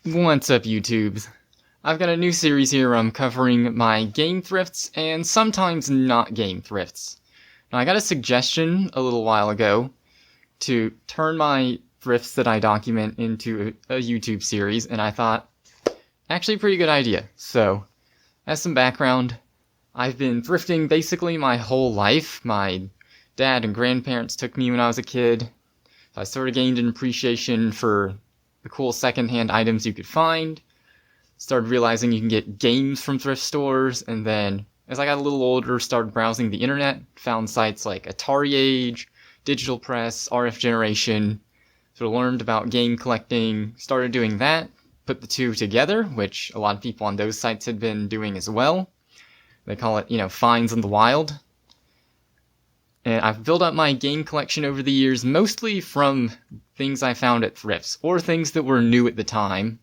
What's up, YouTubes? I've got a new series here where I'm covering my game thrifts and sometimes not game thrifts. Now, I got a suggestion a little while ago to turn my thrifts that I document into a YouTube series, and I thought, actually a pretty good idea. So, as some background, I've been thrifting basically my whole life. My dad and grandparents took me when I was a kid. So I sort of gained an appreciation for the cool secondhand items you could find. Started realizing you can get games from thrift stores, and then as I got a little older, started browsing the internet, found sites like Atari Age, Digital Press, RF Generation, sort of learned about game collecting, started doing that, put the two together, which a lot of people on those sites had been doing as well. They call it, finds in the wild. And I've built up my game collection over the years, mostly from things I found at thrifts, or things that were new at the time.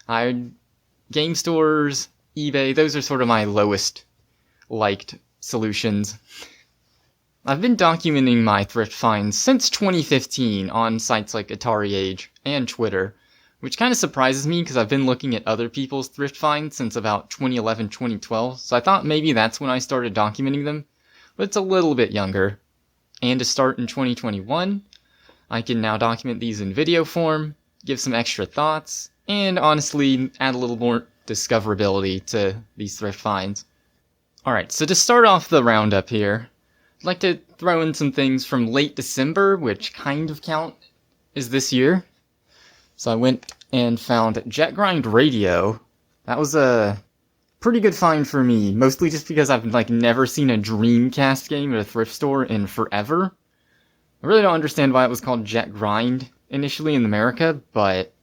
Game stores, eBay, those are sort of my lowest liked solutions. I've been documenting my thrift finds since 2015 on sites like Atari Age and Twitter, which kind of surprises me because I've been looking at other people's thrift finds since about 2011, 2012, so I thought maybe that's when I started documenting them. But it's a little bit younger. And to start in 2021, I can now document these in video form, give some extra thoughts, and honestly add a little more discoverability to these thrift finds. Alright, so to start off the roundup here, I'd like to throw in some things from late December, which kind of count as this year. So I went and found Jet Grind Radio. That was a pretty good find for me, mostly just because I've never seen a Dreamcast game at a thrift store in forever. I really don't understand why it was called Jet Grind initially in America, but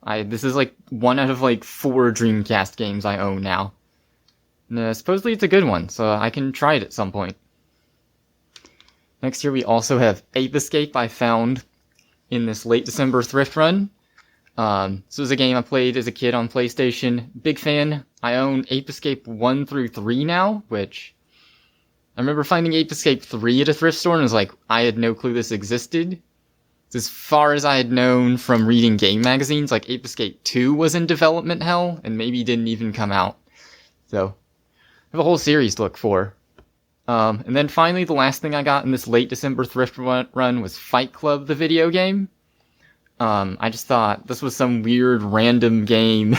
this is one out of 4 Dreamcast games I own now. And, supposedly it's a good one, so I can try it at some point. Next here we also have Ape Escape I found in this late December thrift run. This was a game I played as a kid on PlayStation. Big fan. I own Ape Escape 1 through 3 now, which I remember finding Ape Escape 3 at a thrift store and was like, I had no clue this existed. As far as I had known from reading game magazines, Ape Escape 2 was in development hell and maybe didn't even come out. So, I have a whole series to look for. And then finally, the last thing I got in this late December thrift run was Fight Club, the video game. I just thought this was some weird random game.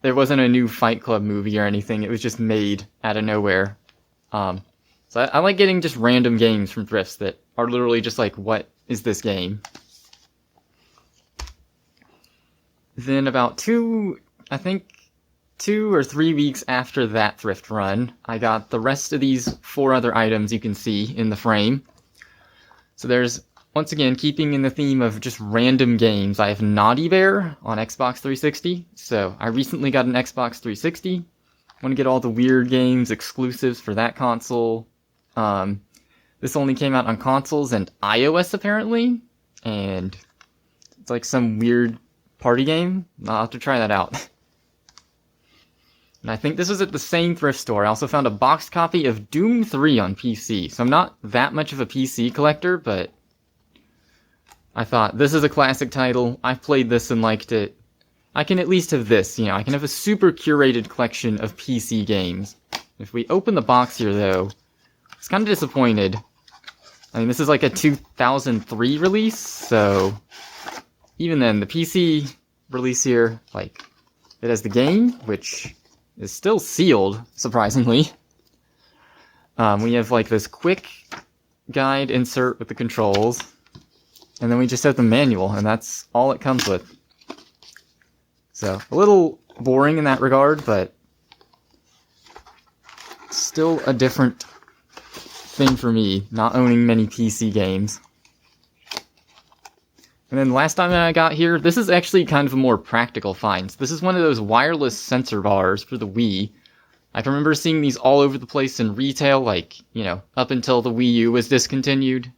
There wasn't a new Fight Club movie or anything. It was just made out of nowhere. So I like getting just random games from thrifts that are literally just what is this game? Then about 2 or 3 weeks after that thrift run, I got the rest of these 4 other items you can see in the frame. So there's, once again, keeping in the theme of just random games, I have Naughty Bear on Xbox 360. So I recently got an Xbox 360. Want to get all the weird games, exclusives for that console. This only came out on consoles and iOS apparently. And it's some weird party game. I'll have to try that out. And I think this was at the same thrift store. I also found a boxed copy of Doom 3 on PC. So I'm not that much of a PC collector, but I thought, this is a classic title, I've played this and liked it. I can at least have this, I can have a super curated collection of PC games. If we open the box here, though, I was kind of disappointed. I mean, this is a 2003 release, so even then, the PC release here, it has the game, which is still sealed, surprisingly. We have, this quick guide insert with the controls. And then we just have the manual, and that's all it comes with. So, a little boring in that regard, but still a different thing for me, not owning many PC games. And then last time that I got here, this is actually kind of a more practical find. This is one of those wireless sensor bars for the Wii. I can remember seeing these all over the place in retail, up until the Wii U was discontinued.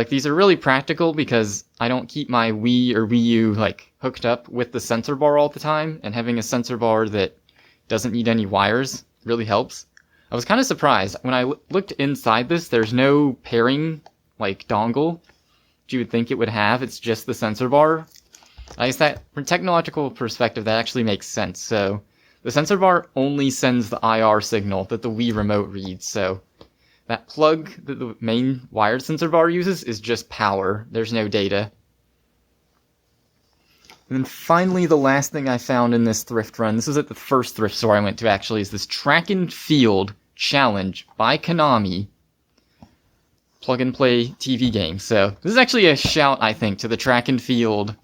These are really practical because I don't keep my Wii or Wii U, hooked up with the sensor bar all the time, and having a sensor bar that doesn't need any wires really helps. I was kind of surprised. When I looked inside this, there's no pairing, dongle, which you would think it would have. It's just the sensor bar. I guess that, from a technological perspective, that actually makes sense. So the sensor bar only sends the IR signal that the Wii remote reads. So that plug that the main wired sensor bar uses is just power. There's no data. And then finally, the last thing I found in this thrift run, this was at the first thrift store I went to actually, is this track and field challenge by Konami plug and play TV game. So this is actually a shout, I think, to the track and field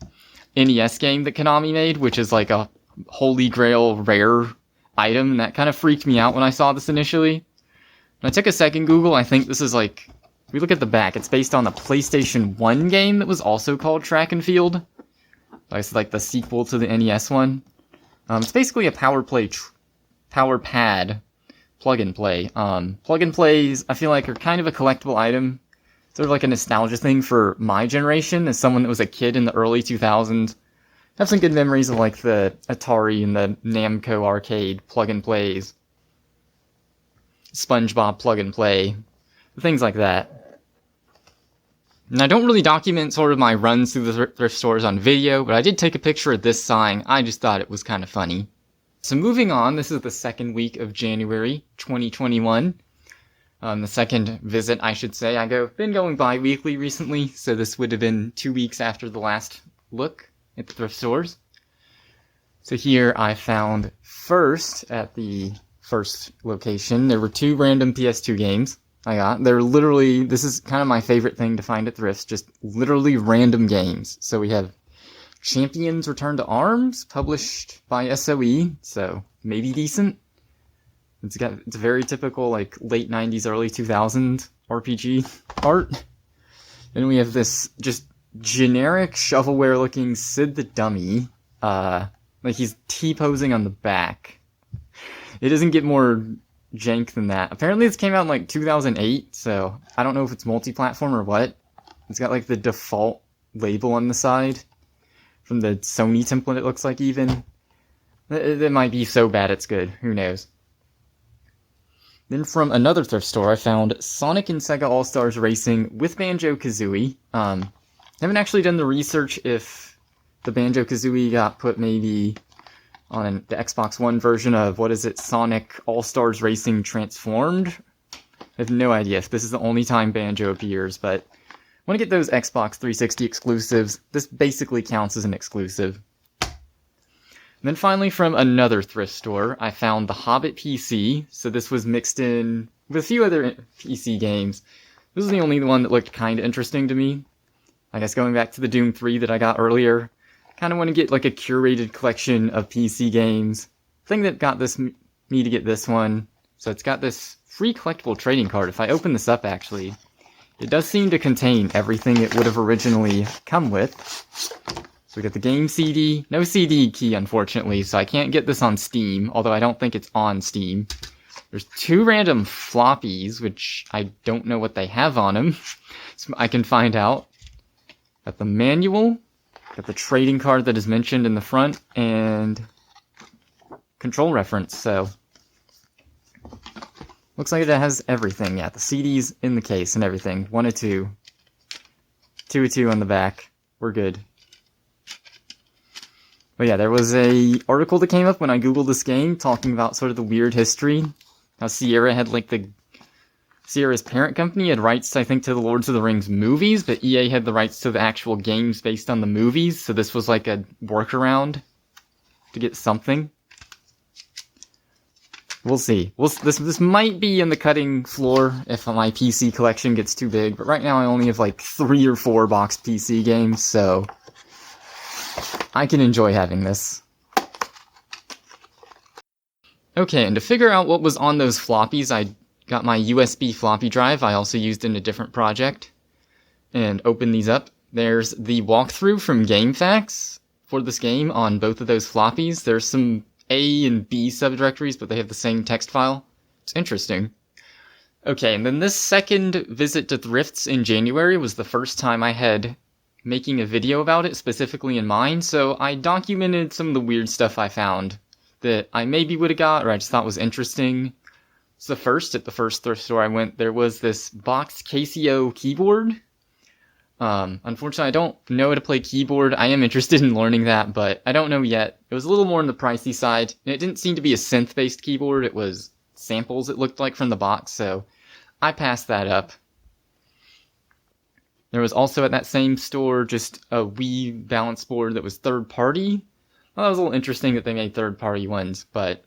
NES game that Konami made, which is like a holy grail rare item. And that kind of freaked me out when I saw this initially. When I took a second Google, I think this is like, if we look at the back, it's based on the PlayStation 1 game that was also called Track and Field. It's like the sequel to the NES one. It's basically a power pad plug and play. Plug and plays, I feel like, are kind of a collectible item. Sort of like a nostalgia thing for my generation as someone that was a kid in the early 2000s. I have some good memories of like the Atari and the Namco arcade plug and plays. SpongeBob plug and play. Things like that. And I don't really document sort of my runs through the thrift stores on video, but I did take a picture of this sign. I just thought it was kind of funny. So moving on, this is the second week of January 2021. The second visit, I should say. Been going bi-weekly recently, so this would have been 2 weeks after the last look at the thrift stores. So here I found first, at the first location, there were 2 random PS2 games. They're literally, this is kind of my favorite thing to find at thrifts, just literally random games. So we have Champions Return to Arms, published by SOE, so maybe decent. It's very typical, like, late 90s, early 2000s RPG art. Then we have this just generic shovelware-looking Sid the Dummy, like he's T-posing on the back. It doesn't get more jank than that. Apparently this came out in like 2008, so I don't know if it's multi-platform or what. It's got like the default label on the side from the Sony template, it looks like even. It might be so bad it's good, who knows. Then from another thrift store I found Sonic and Sega All-Stars Racing with Banjo Kazooie. Haven't actually done the research if the Banjo Kazooie got put maybe on the Xbox One version of, Sonic All-Stars Racing Transformed? I have no idea if this is the only time Banjo appears, but I want to get those Xbox 360 exclusives. This basically counts as an exclusive. And then finally from another thrift store, I found the Hobbit PC. So this was mixed in with a few other PC games. This was the only one that looked kind of interesting to me. I guess going back to the Doom 3 that I got earlier, kind of want to get like a curated collection of PC games. Thing that got me to get this one. So it's got this free collectible trading card. If I open this up, actually, it does seem to contain everything it would have originally come with. So we got the game CD. No CD key, unfortunately, so I can't get this on Steam, although I don't think it's on Steam. There's 2 random floppies, which I don't know what they have on them. So I can find out. Got the manual. Got the trading card that is mentioned in the front, and control reference, so looks like it has everything. Yeah, the CD's in the case and everything. 1 of 2. 2 of 2 on the back. We're good. But yeah, there was a article that came up when I googled this game talking about sort of the weird history. How Sierra had like Sierra's parent company had rights, I think, to the Lords of the Rings movies, but EA had the rights to the actual games based on the movies, so this was like a workaround to get something. We'll see. This might be in the cutting floor if my PC collection gets too big, but right now I only have like 3 or 4 boxed PC games, so I can enjoy having this. Okay, and to figure out what was on those floppies, I got my USB floppy drive I also used in a different project, and open these up. There's the walkthrough from GameFAQs for this game on both of those floppies. There's some A and B subdirectories, but they have the same text file. It's interesting. Okay, and then this second visit to Thrifts in January was the first time I had making a video about it specifically in mind, so I documented some of the weird stuff I found that I maybe would have got, or I just thought was interesting. So at the first thrift store I went, there was this boxed Casio keyboard. Unfortunately, I don't know how to play keyboard. I am interested in learning that, but I don't know yet. It was a little more on the pricey side. It didn't seem to be a synth-based keyboard. It was samples, it looked like, from the box, so I passed that up. There was also at that same store just a Wii balance board that was third-party. Well, that was a little interesting that they made third-party ones, but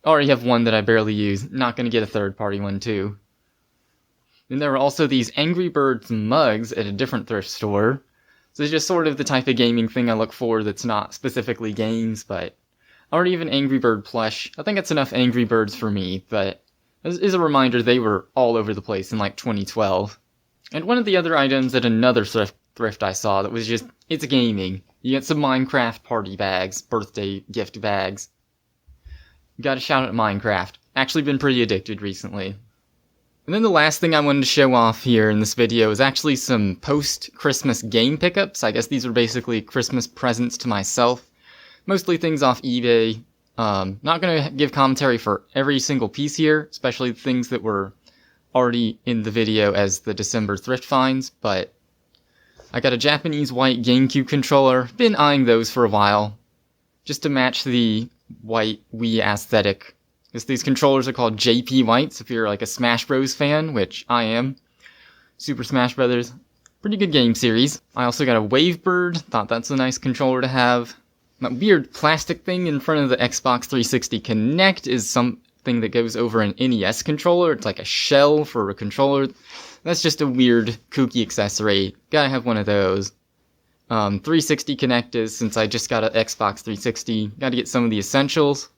I already have one that I barely use. Not going to get a third-party one, too. Then there were also these Angry Birds mugs at a different thrift store. So it's just sort of the type of gaming thing I look for that's not specifically games, but I already have an Angry Bird plush. I think that's enough Angry Birds for me, but as a reminder, they were all over the place in like 2012. And one of the other items at another thrift I saw that was just, it's gaming. You get some Minecraft party bags, birthday gift bags. Gotta shout out Minecraft. Actually been pretty addicted recently. And then the last thing I wanted to show off here in this video is actually some post-Christmas game pickups. I guess these were basically Christmas presents to myself. Mostly things off eBay. Not going to give commentary for every single piece here, especially things that were already in the video as the December thrift finds, but I got a Japanese white GameCube controller. Been eyeing those for a while, just to match the white Wii aesthetic. Because these controllers are called JP Whites, if you're like a Smash Bros. Fan, which I am. Super Smash Brothers. Pretty good game series. I also got a Wavebird. Thought that's a nice controller to have. That weird plastic thing in front of the Xbox 360 Kinect is something that goes over an NES controller. It's like a shell for a controller. That's just a weird, kooky accessory. Gotta have one of those. 360 Kinect is, since I just got an Xbox 360, gotta get some of the essentials.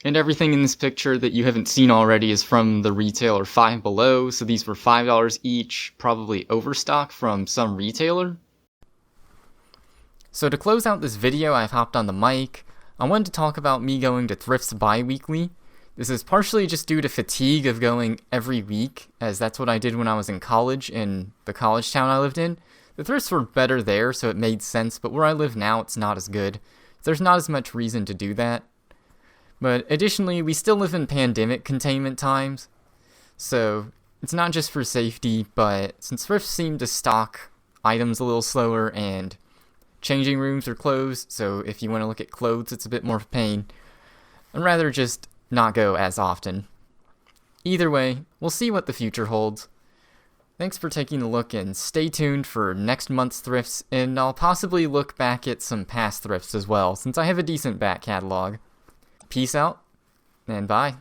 And everything in this picture that you haven't seen already is from the retailer Five Below, so these were $5 each, probably overstock from some retailer. So to close out this video, I've hopped on the mic. I wanted to talk about me going to Thrifts bi-weekly. This is partially just due to fatigue of going every week, as that's what I did when I was in college in the college town I lived in. The thrifts were better there, so it made sense, but where I live now, it's not as good. There's not as much reason to do that. But additionally, we still live in pandemic containment times, so it's not just for safety, but since thrifts seem to stock items a little slower and changing rooms are closed, so if you want to look at clothes, it's a bit more pain, I'd rather just not go as often. Either way, we'll see what the future holds. Thanks for taking a look, and stay tuned for next month's thrifts, and I'll possibly look back at some past thrifts as well, since I have a decent back catalog. Peace out, and bye.